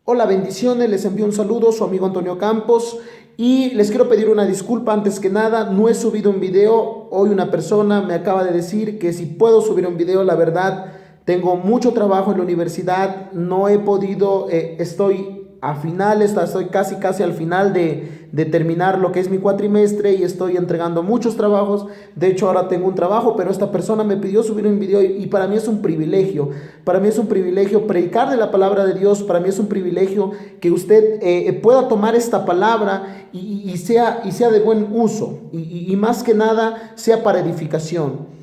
Hola, bendiciones, les envío un saludo, su amigo Antonio Campos, y les quiero pedir una disculpa antes que nada. No he subido un video. Hoy una persona me acaba de decir que si puedo subir un video. La verdad, tengo mucho trabajo en la universidad, no he podido, estoy a finales, estoy casi al final de terminar lo que es mi cuatrimestre y estoy entregando muchos trabajos. De hecho, ahora tengo un trabajo, pero esta persona me pidió subir un video y para mí es un privilegio. Para mí es un privilegio predicar de la palabra de Dios. Para mí es un privilegio que usted pueda tomar esta palabra y sea de buen uso y más que nada sea para edificación.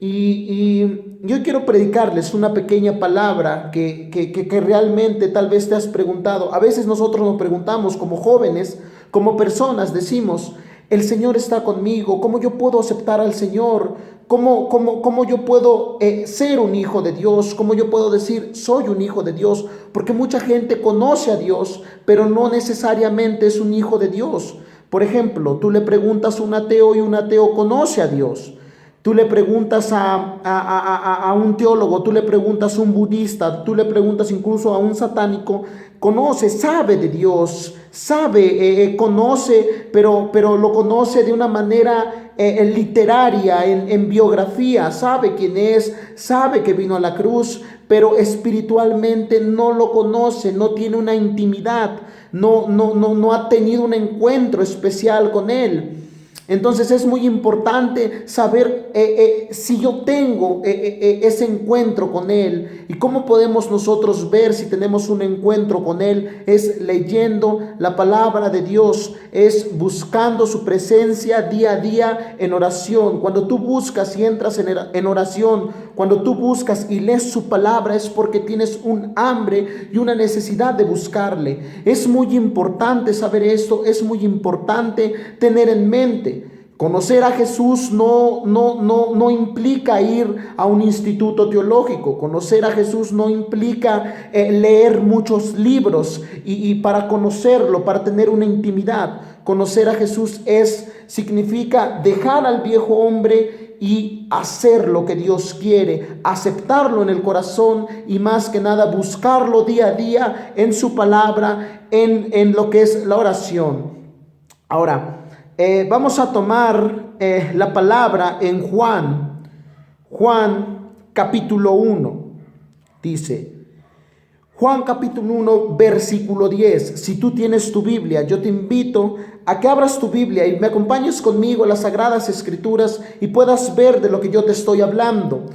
Y yo quiero predicarles una pequeña palabra que realmente tal vez te has preguntado. A veces nosotros nos preguntamos como jóvenes, como personas, decimos: el Señor está conmigo, ¿cómo yo puedo aceptar al Señor? ¿Cómo yo puedo ser un hijo de Dios? ¿Cómo yo puedo decir soy un hijo de Dios? Porque mucha gente conoce a Dios, pero no necesariamente es un hijo de Dios. Por ejemplo, tú le preguntas a un ateo y un ateo conoce a Dios. Tú le preguntas a un teólogo, tú le preguntas a un budista, tú le preguntas incluso a un satánico, conoce, sabe de Dios, sabe, conoce, pero lo conoce de una manera literaria, en biografía, sabe quién es, sabe que vino a la cruz, pero espiritualmente no lo conoce, no tiene una intimidad, no ha tenido un encuentro especial con él. Entonces es muy importante saber si yo tengo ese encuentro con Él. ¿Y cómo podemos nosotros ver si tenemos un encuentro con Él? Es leyendo la palabra de Dios, es buscando su presencia día a día en oración. Cuando tú buscas y entras en oración, cuando tú buscas y lees su palabra, es porque tienes un hambre y una necesidad de buscarle. Es muy importante saber esto, es muy importante tener en mente. Conocer a Jesús no implica ir a un instituto teológico. Conocer a Jesús no implica leer muchos libros y para conocerlo, para tener una intimidad. Conocer a Jesús significa dejar al viejo hombre y hacer lo que Dios quiere, aceptarlo en el corazón y más que nada buscarlo día a día en su palabra, en lo que es la oración. Ahora, vamos a tomar la palabra en Juan capítulo 1. Dice, Juan capítulo 1, versículo 10. Si tú tienes tu Biblia, yo te invito a que abras tu Biblia y me acompañes conmigo a las Sagradas Escrituras y puedas ver de lo que yo te estoy hablando.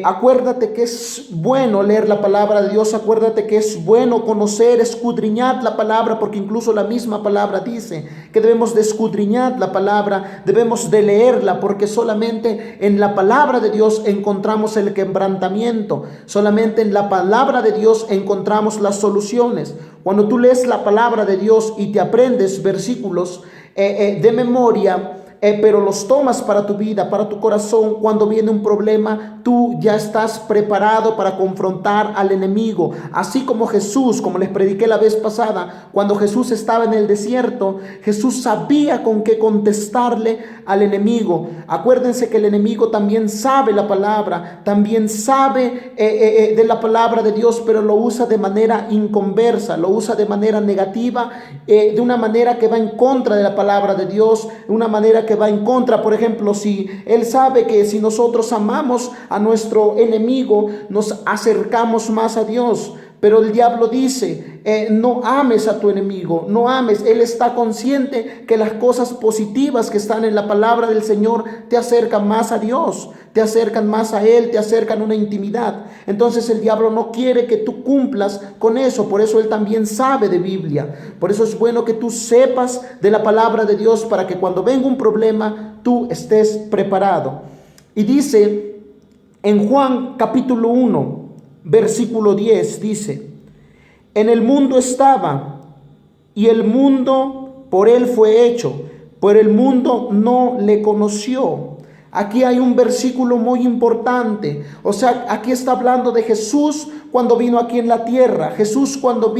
Acuérdate que es bueno leer la palabra de Dios, acuérdate que es bueno conocer, escudriñar la palabra, porque incluso la misma palabra dice que debemos de escudriñar la palabra, debemos de leerla, porque solamente en la palabra de Dios encontramos el quebrantamiento, solamente en la palabra de Dios encontramos las soluciones. Cuando tú lees la palabra de Dios y te aprendes versículos de memoria, pero los tomas para tu vida, para tu corazón, cuando viene un problema, tú ya estás preparado para confrontar al enemigo. Así como Jesús, como les prediqué la vez pasada, cuando Jesús estaba en el desierto, Jesús sabía con qué contestarle al enemigo. Acuérdense que el enemigo también sabe la palabra, también sabe de la palabra de Dios, pero lo usa de manera inconversa, lo usa de manera negativa, de una manera que va en contra de la palabra de Dios, de una manera que va en contra. Por ejemplo, si él sabe que si nosotros amamos a nuestro enemigo, nos acercamos más a Dios. Pero el diablo dice, no ames a tu enemigo, no ames. Él está consciente que las cosas positivas que están en la palabra del Señor te acercan más a Dios, te acercan más a Él, te acercan una intimidad. Entonces el diablo no quiere que tú cumplas con eso, por eso él también sabe de Biblia. Por eso es bueno que tú sepas de la palabra de Dios para que cuando venga un problema tú estés preparado. Y dice en Juan capítulo 1, versículo 10, dice: en el mundo estaba, y el mundo por él fue hecho, pero el mundo no le conoció. Aquí hay un versículo muy importante. O sea, aquí está hablando de Jesús cuando vino aquí en la tierra. Jesús cuando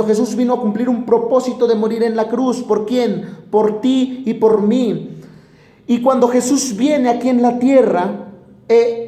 Jesús vino a cumplir un propósito de morir en la cruz. ¿Por quién? Por ti y por mí. Y cuando Jesús viene aquí en la tierra,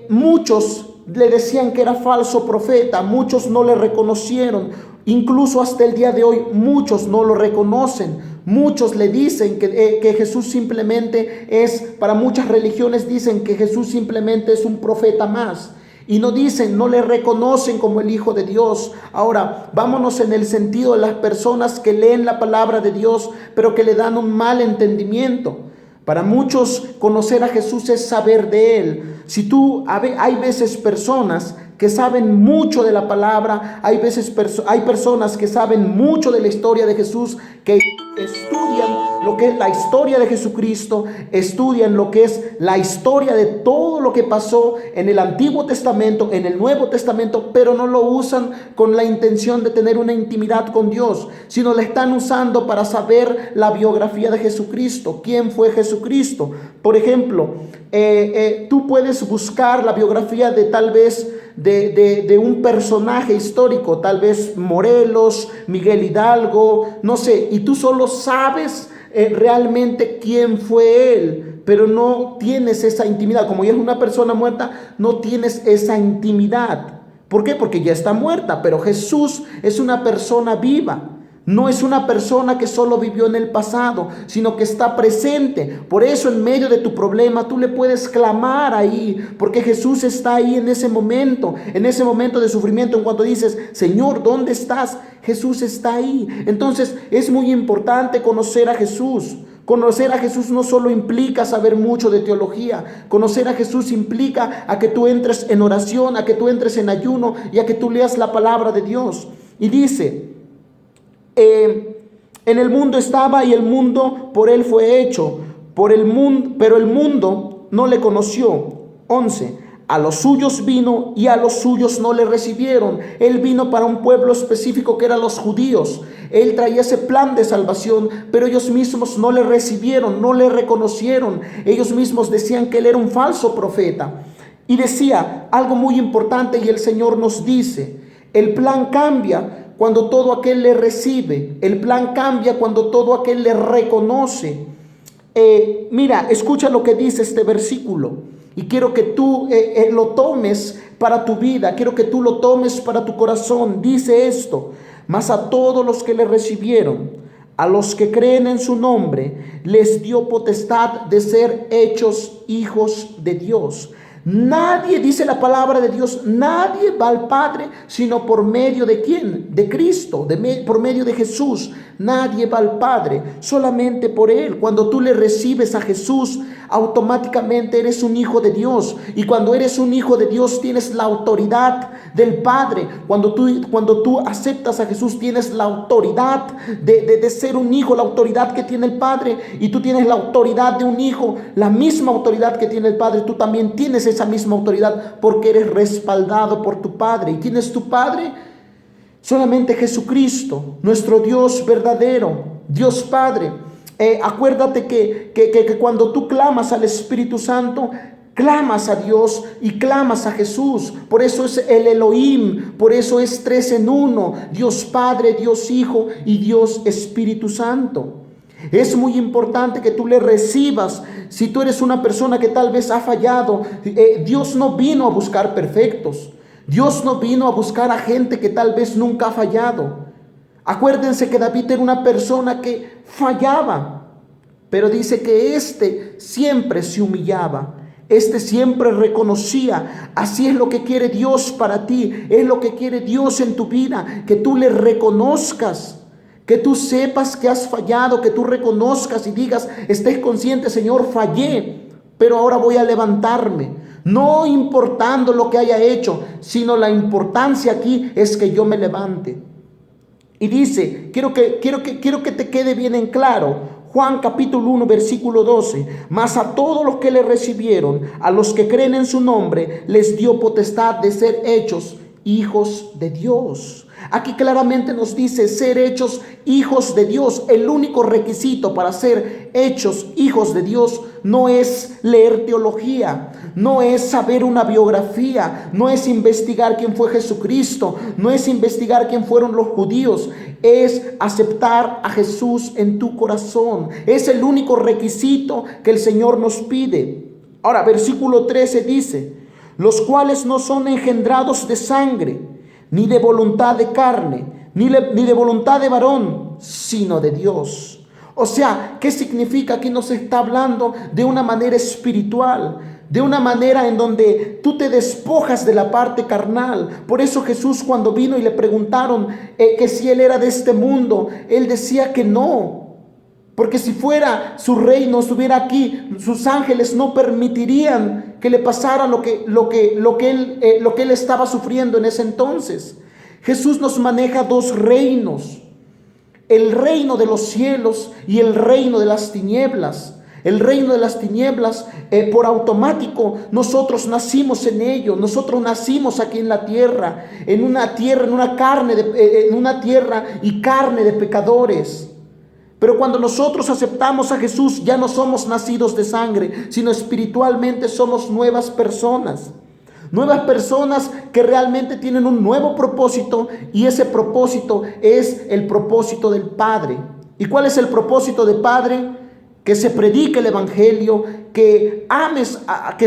muchos le decían que era falso profeta, muchos no le reconocieron Incluso hasta el día de hoy muchos no lo reconocen. Muchos le dicen que Jesús simplemente es, para muchas religiones dicen que Jesús simplemente es un profeta más. Y no dicen, no le reconocen como el Hijo de Dios. Ahora, vámonos en el sentido de las personas que leen la palabra de Dios, pero que le dan un mal entendimiento. Para muchos, conocer a Jesús es saber de Él. Hay veces personas que saben mucho de la palabra, hay personas que saben mucho de la historia de Jesús, que estudian lo que es la historia de Jesucristo, estudian lo que es la historia de todo lo que pasó en el Antiguo Testamento, en el Nuevo Testamento, pero no lo usan con la intención de tener una intimidad con Dios, sino la están usando para saber la biografía de Jesucristo, quién fue Jesucristo. Por ejemplo, tú puedes buscar la biografía de tal vez de un personaje histórico, tal vez Morelos, Miguel Hidalgo, no sé, y tú solo sabes realmente quién fue él, pero no tienes esa intimidad. Como ya es una persona muerta, no tienes esa intimidad. ¿Por qué? Porque ya está muerta, pero Jesús es una persona viva. No es una persona que solo vivió en el pasado, sino que está presente. Por eso en medio de tu problema tú le puedes clamar ahí, porque Jesús está ahí en ese momento de sufrimiento. En cuanto dices, Señor, ¿dónde estás? Jesús está ahí. Entonces es muy importante conocer a Jesús. Conocer a Jesús no solo implica saber mucho de teología. Conocer a Jesús implica a que tú entres en oración, a que tú entres en ayuno y a que tú leas la palabra de Dios. Y dice, en el mundo estaba y el mundo por él fue hecho, pero el mundo no le conoció. 11. A los suyos vino y a los suyos no le recibieron. Él vino para un pueblo específico que eran los judíos. Él traía ese plan de salvación, pero ellos mismos no le recibieron, no le reconocieron. Ellos mismos decían que él era un falso profeta. Y decía algo muy importante, y el Señor nos dice, el plan cambia cuando todo aquel le recibe. El plan cambia cuando todo aquel le reconoce. Mira, escucha lo que dice este versículo. Y quiero que tú lo tomes para tu vida. Quiero que tú lo tomes para tu corazón. Dice esto: mas a todos los que le recibieron, a los que creen en su nombre, les dio potestad de ser hechos hijos de Dios. Nadie, dice la palabra de Dios, nadie va al Padre sino por medio de ¿quién? De Cristo, por medio de Jesús. Nadie va al Padre, solamente por Él. Cuando tú le recibes a Jesús, automáticamente eres un hijo de Dios. Y cuando eres un hijo de Dios, tienes la autoridad del Padre. Cuando tú aceptas a Jesús, tienes la autoridad de ser un hijo, la autoridad que tiene el Padre. Y tú tienes la autoridad de un hijo, la misma autoridad que tiene el Padre. Tú también tienes esa misma autoridad porque eres respaldado por tu Padre. ¿Y quién es tu Padre? Solamente Jesucristo, nuestro Dios verdadero, Dios Padre. Acuérdate que cuando tú clamas al Espíritu Santo, clamas a Dios y clamas a Jesús. Por eso es el Elohim, por eso es 3 en 1, Dios Padre, Dios Hijo y Dios Espíritu Santo. Es muy importante que tú le recibas. Si tú eres una persona que tal vez ha fallado, Dios no vino a buscar perfectos. Dios no vino a buscar a gente que tal vez nunca ha fallado. Acuérdense que David era una persona que fallaba, pero dice que siempre se humillaba. Siempre reconocía. Así es lo que quiere Dios para ti. Es lo que quiere Dios en tu vida, que tú le reconozcas. Que tú sepas que has fallado, que tú reconozcas y digas, estés consciente, Señor, fallé, pero ahora voy a levantarme. No importando lo que haya hecho, sino la importancia aquí es que yo me levante. Y dice, quiero que te quede bien en claro, Juan capítulo 1 versículo 12, mas a todos los que le recibieron, a los que creen en su nombre, les dio potestad de ser hechos hijos de Dios. Aquí claramente nos dice ser hechos hijos de Dios. El único requisito para ser hechos hijos de Dios no es leer teología, no es saber una biografía, no es investigar quién fue Jesucristo, no es investigar quién fueron los judíos, es aceptar a Jesús en tu corazón. Es el único requisito que el Señor nos pide. Ahora, versículo 13 dice, los cuales no son engendrados de sangre, ni de voluntad de carne, ni de voluntad de varón, sino de Dios. O sea, ¿qué significa? Aquí nos está hablando de una manera espiritual, de una manera en donde tú te despojas de la parte carnal. Por eso Jesús, cuando vino y le preguntaron que si Él era de este mundo, Él decía que no. Porque si fuera su reino, estuviera aquí, sus ángeles no permitirían que le pasara lo que él estaba sufriendo en ese entonces. Jesús nos maneja dos reinos: el reino de los cielos y el reino de las tinieblas. El reino de las tinieblas, por automático, nosotros nacimos en ello. Nosotros nacimos aquí en la tierra, en una tierra y carne de pecadores. Pero cuando nosotros aceptamos a Jesús, ya no somos nacidos de sangre, sino espiritualmente somos nuevas personas. Nuevas personas que realmente tienen un nuevo propósito, y ese propósito es el propósito del Padre. ¿Y cuál es el propósito del Padre? Que se predique el evangelio, que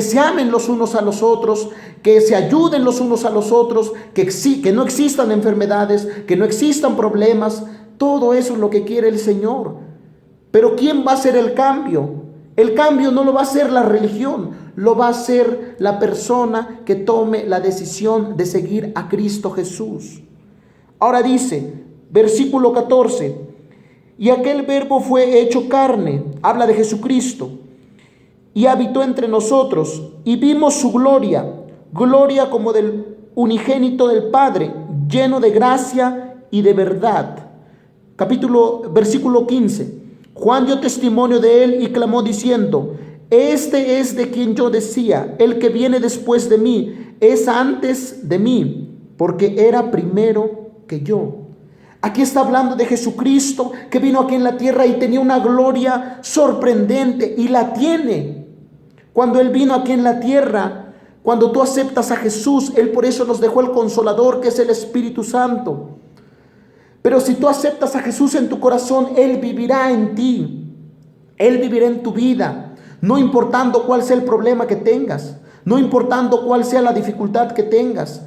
se amen los unos a los otros, que se ayuden los unos a los otros, que no existan enfermedades, que no existan problemas. Todo eso es lo que quiere el Señor. Pero ¿quién va a hacer el cambio? El cambio no lo va a hacer la religión, lo va a hacer la persona que tome la decisión de seguir a Cristo Jesús. Ahora dice, versículo 14, y aquel verbo fue hecho carne, habla de Jesucristo, y habitó entre nosotros, y vimos su gloria, gloria como del unigénito del Padre, lleno de gracia y de verdad. Versículo 15. Juan dio testimonio de él y clamó diciendo: este es de quien yo decía, el que viene después de mí es antes de mí, porque era primero que yo. Aquí está hablando de Jesucristo, que vino aquí en la tierra y tenía una gloria sorprendente, y la tiene. Cuando Él vino aquí en la tierra, cuando tú aceptas a Jesús, Él por eso nos dejó el Consolador, que es el Espíritu Santo. Pero si tú aceptas a Jesús en tu corazón, Él vivirá en ti. Él vivirá en tu vida, no importando cuál sea el problema que tengas, no importando cuál sea la dificultad que tengas.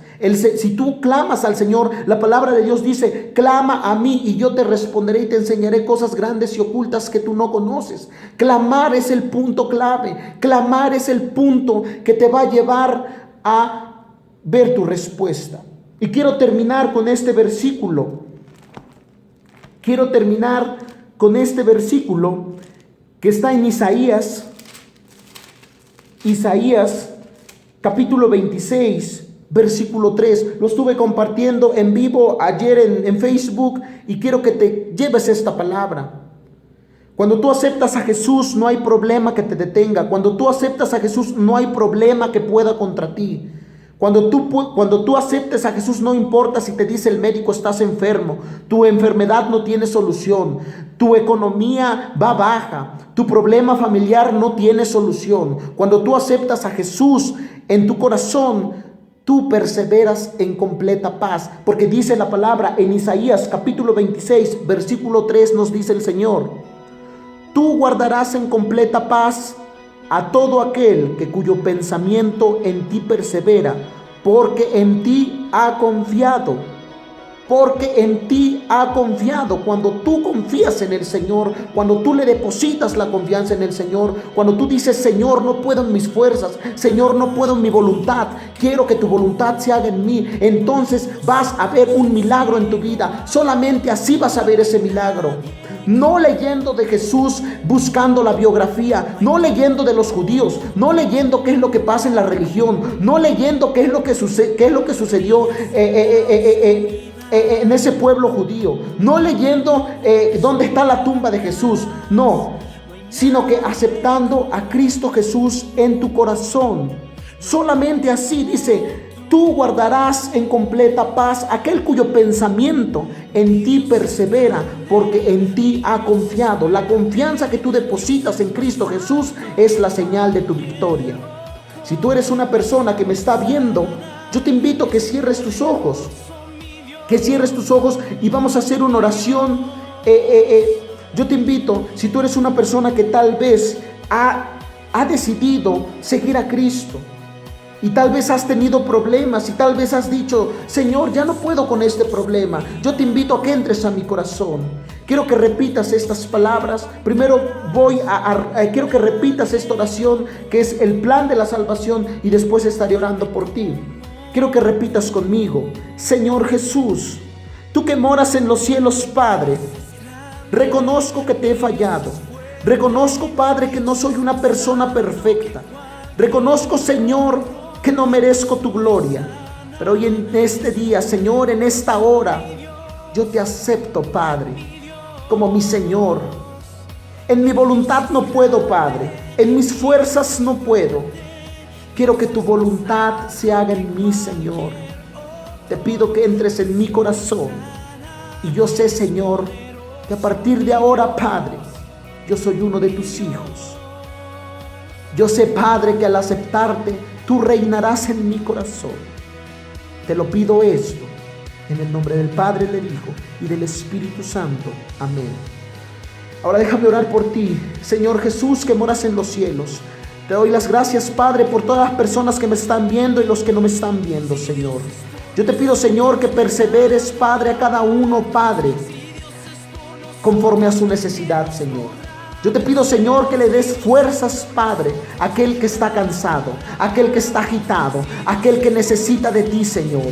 Si tú clamas al Señor, la palabra de Dios dice: clama a mí y yo te responderé y te enseñaré cosas grandes y ocultas que tú no conoces. Clamar es el punto clave. Clamar es el punto que te va a llevar a ver tu respuesta. Y quiero terminar con este versículo. Que está en Isaías capítulo 26, versículo 3. Lo estuve compartiendo en vivo ayer en Facebook, y quiero que te lleves esta palabra. Cuando tú aceptas a Jesús, no hay problema que te detenga. Cuando tú aceptas a Jesús, no hay problema que pueda contra ti. Cuando tú aceptes a Jesús, no importa si te dice el médico: estás enfermo, tu enfermedad no tiene solución, tu economía va baja, tu problema familiar no tiene solución. Cuando tú aceptas a Jesús en tu corazón, tú perseveras en completa paz, porque dice la palabra en Isaías capítulo 26, versículo 3, nos dice el Señor: tú guardarás en completa paz a todo aquel cuyo pensamiento en ti persevera, porque en ti ha confiado. Porque en ti ha confiado. Cuando tú confías en el Señor, cuando tú le depositas la confianza en el Señor, cuando tú dices: Señor, no puedo en mis fuerzas, Señor, no puedo en mi voluntad, quiero que tu voluntad se haga en mí, entonces vas a ver un milagro en tu vida. Solamente así vas a ver ese milagro. No leyendo de Jesús, buscando la biografía, no leyendo de los judíos, no leyendo qué es lo que pasa en la religión, no leyendo qué es lo que sucedió en ese pueblo judío, no leyendo dónde está la tumba de Jesús, no, sino que aceptando a Cristo Jesús en tu corazón. Solamente así dice: tú guardarás en completa paz aquel cuyo pensamiento en ti persevera, porque en ti ha confiado. La confianza que tú depositas en Cristo Jesús es la señal de tu victoria. Si tú eres una persona que me está viendo, yo te invito a que cierres tus ojos. Y vamos a hacer una oración. Yo te invito, si tú eres una persona que tal vez ha decidido seguir a Cristo, Y tal vez has tenido problemas y tal vez has dicho: Señor, ya no puedo con este problema. Yo te invito a que entres a mi corazón. Quiero que repitas estas palabras. Primero quiero que repitas esta oración, que es el plan de la salvación, y después estaré orando por ti. Quiero que repitas conmigo: Señor Jesús, tú que moras en los cielos, Padre, reconozco que te he fallado. Reconozco, Padre, que no soy una persona perfecta. Reconozco, Señor, que no merezco tu gloria. Pero hoy en este día, Señor, en esta hora, yo te acepto, Padre, como mi Señor. En mi voluntad no puedo, Padre. En mis fuerzas no puedo. Quiero que tu voluntad se haga en mí, Señor. Te pido que entres en mi corazón. Y yo sé, Señor, que a partir de ahora, Padre, yo soy uno de tus hijos. Yo sé, Padre, que al aceptarte, tú reinarás en mi corazón. Te lo pido esto, en el nombre del Padre, del Hijo y del Espíritu Santo. Amén. Ahora déjame orar por ti, Señor Jesús, que moras en los cielos. Te doy las gracias, Padre, por todas las personas que me están viendo y los que no me están viendo, Señor. Yo te pido, Señor, que perseveres, Padre, a cada uno, Padre, conforme a su necesidad, Señor. Yo te pido, Señor, que le des fuerzas, Padre, a aquel que está cansado, a aquel que está agitado, a aquel que necesita de ti, Señor.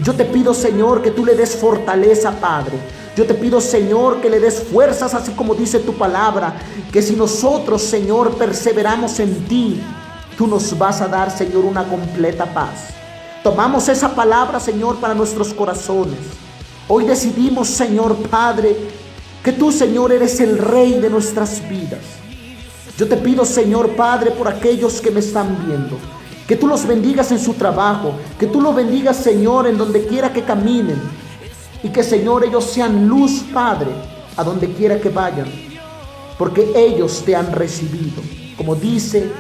Yo te pido, Señor, que tú le des fortaleza, Padre. Yo te pido, Señor, que le des fuerzas, así como dice tu palabra, que si nosotros, Señor, perseveramos en ti, tú nos vas a dar, Señor, una completa paz. Tomamos esa palabra, Señor, para nuestros corazones. Hoy decidimos, Señor Padre, que tú, Señor, eres el Rey de nuestras vidas. Yo te pido, Señor Padre, por aquellos que me están viendo, que tú los bendigas en su trabajo, que tú los bendigas, Señor, en donde quiera que caminen, y que, Señor, ellos sean luz, Padre, a donde quiera que vayan, porque ellos te han recibido, como dice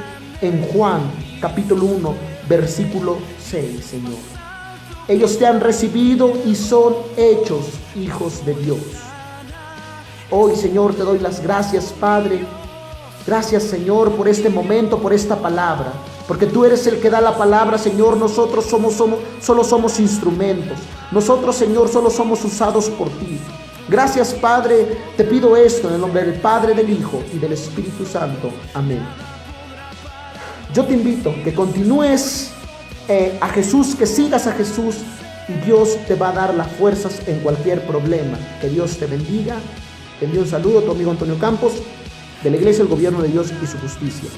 en Juan capítulo 1, versículo 6, Señor. Ellos te han recibido y son hechos hijos de Dios. Hoy, Señor, te doy las gracias, Padre. Gracias, Señor, por este momento, por esta palabra. Porque tú eres el que da la palabra, Señor. Nosotros solo somos instrumentos. Nosotros, Señor, solo somos usados por ti. Gracias, Padre. Te pido esto en el nombre del Padre, del Hijo y del Espíritu Santo. Amén. Yo te invito que continúes a Jesús, que sigas a Jesús, y Dios te va a dar las fuerzas en cualquier problema. Que Dios te bendiga. Te envío un saludo a tu amigo Antonio Campos, de la Iglesia del Gobierno de Dios y su Justicia.